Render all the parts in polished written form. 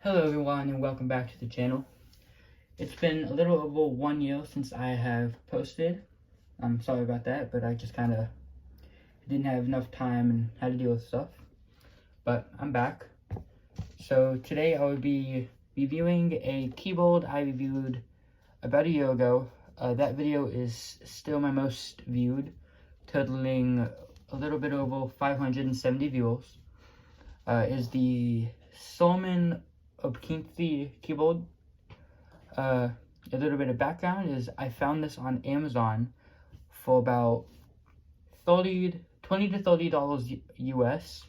Hello everyone and welcome back to the channel. It's been a little over 1 year since I have posted. I'm sorry about that, but I just kind of didn't have enough time and had to deal with stuff. But I'm back. So today I will be reviewing a keyboard I reviewed about a year ago. That video is still my most viewed, totaling a little bit over 570 views. Is the Surmen keyboard. A little bit of background is I found this on Amazon for about $20 to $30 US.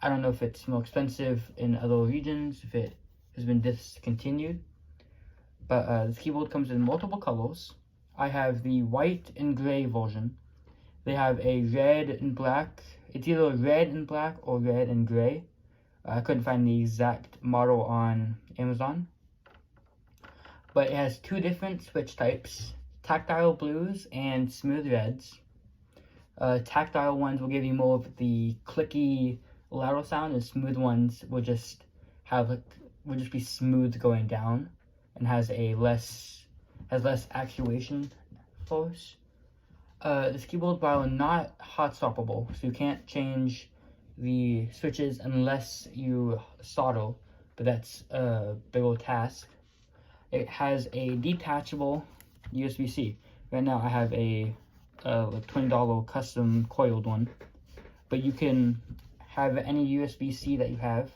I don't know if it's more expensive in other regions, if it has been discontinued. But this keyboard comes in multiple colors. I have the white and gray version. They have a red and black. It's either red and black or red and gray. I couldn't find the exact model on Amazon. But it has two different switch types, tactile blues and smooth reds. Tactile ones will give you more of the clicky, louder sound, and smooth ones will just be smooth going down and has less actuation force. This keyboard, while not hot swappable, so you can't change the switches unless you solder, but that's a big old task. It has a detachable USB-C. Right now I have a like $20 custom coiled one, but you can have any USB-C that you have.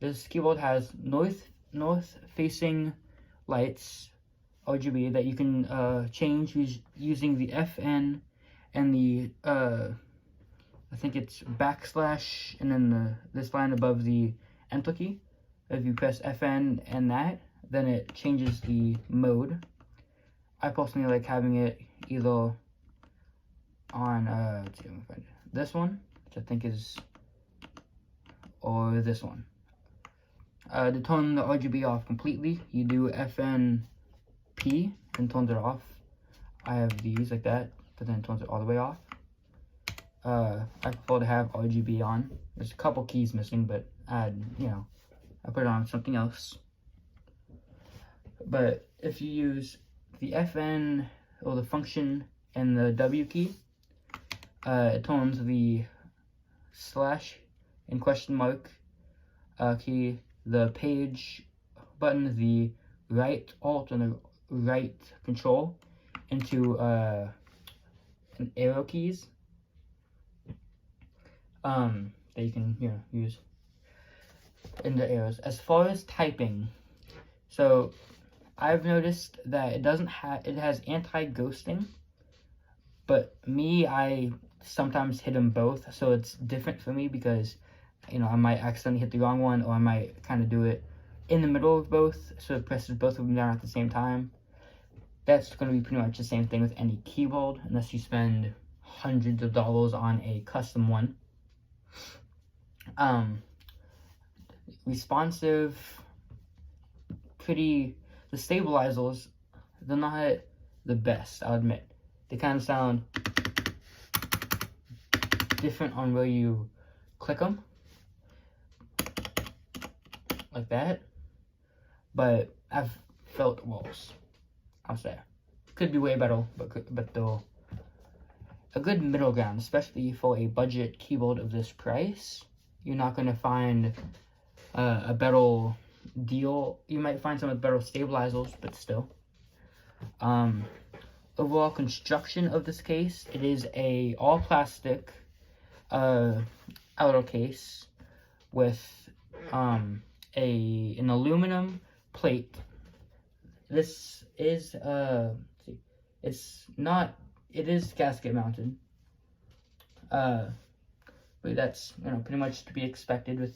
This keyboard has north facing lights, RGB, that you can change using the FN and the I think it's backslash and then this line above the enter key. If you press FN and that, then it changes the mode. I personally like having it either on let's see if I can find it. This one, which I think is, or this one. To turn the RGB off completely, you do FNP and turns it off. I have these like that, but then it turns it all the way off. I prefer to have RGB on. There's a couple keys missing, but I put it on something else. But if you use the FN or the function and the W key, it turns the slash and question mark key, the page button, the right alt and the right control into an arrow keys that you can use in the arrows. As far as typing, so I've noticed that it has anti-ghosting, but I sometimes hit them both, so it's different for me because I might accidentally hit the wrong one, or I might kind of do it in the middle of both, so it presses both of them down at the same time. That's going to be pretty much the same thing with any keyboard, unless you spend hundreds of dollars on a custom one. Responsive, the stabilizers, they're not the best, I'll admit. They kind of sound different on where you click them, like that, but I've felt worse, I'll say. Could be way better, but they're a good middle ground, especially for a budget keyboard of this price. You're not going to find a better deal. You might find some with better stabilizers, but still. Overall construction of this case, it is a all plastic outer case with an aluminum plate. This is it is gasket mounted, but that's pretty much to be expected with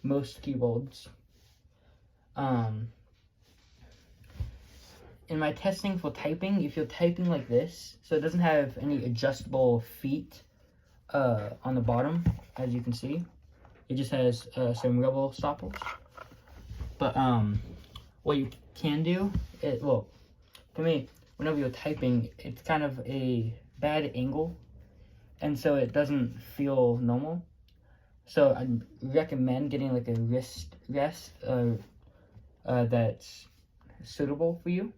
most keyboards. In my testing for typing, if you're typing like this, so it doesn't have any adjustable feet on the bottom, as you can see. It just has some rubber stoppers. But what you can do, for me, whenever you're typing, it's kind of a bad angle, and so it doesn't feel normal. So I recommend getting like a wrist rest that's suitable for you.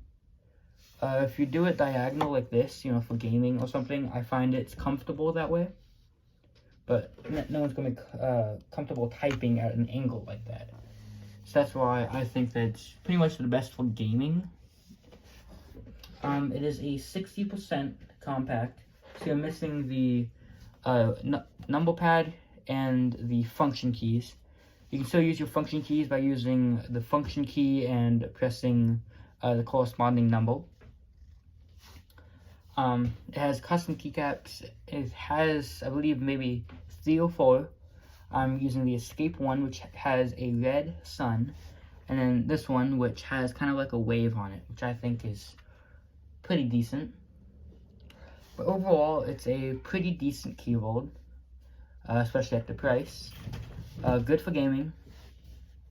If you do it diagonal like this, you know, for gaming or something, I find it's comfortable that way. But no one's going to be comfortable typing at an angle like that. So that's why I think that it's pretty much the best for gaming. It is a 60% compact, so you're missing the number pad and the function keys. You can still use your function keys by using the function key and pressing the corresponding number. It has custom keycaps. It has, I believe, maybe 3 or 4. I'm using the Escape one, which has a red sun, and then this one, which has kind of like a wave on it, which I think is pretty decent. But overall, it's a pretty decent keyboard, especially at the price. Good for gaming.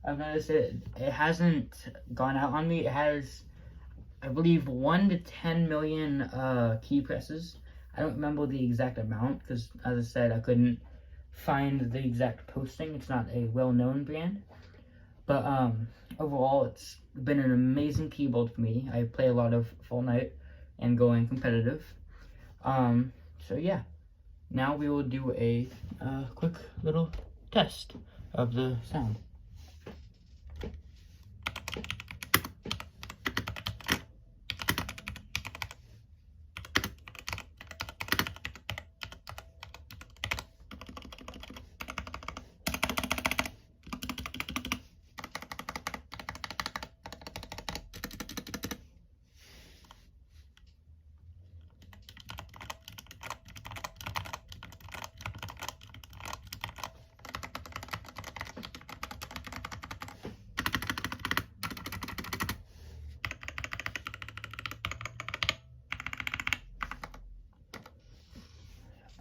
I've noticed it hasn't gone out on me. It has, I believe, 1 to 10 million key presses. I don't remember the exact amount because, as I said, I couldn't find the exact posting. It's not a well-known brand. But overall, it's been an amazing keyboard for me. I play a lot of Fortnite and going competitive. So yeah, now we will do a quick little test of the sound.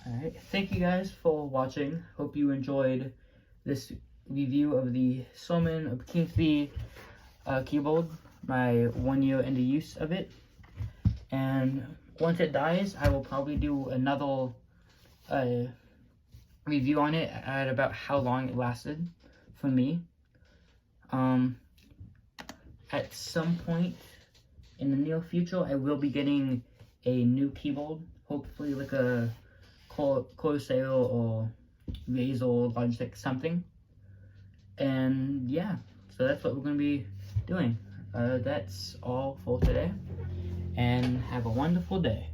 Alright, thank you guys for watching. Hope you enjoyed this review of the Surmen King keyboard, my 1 year into use of it. And once it dies, I will probably do another review on it at about how long it lasted for me. At some point in the near future, I will be getting a new keyboard, hopefully like a Corsair or Razer, Logitech, something. And yeah, so that's what we're going to be doing. That's all for today, and have a wonderful day.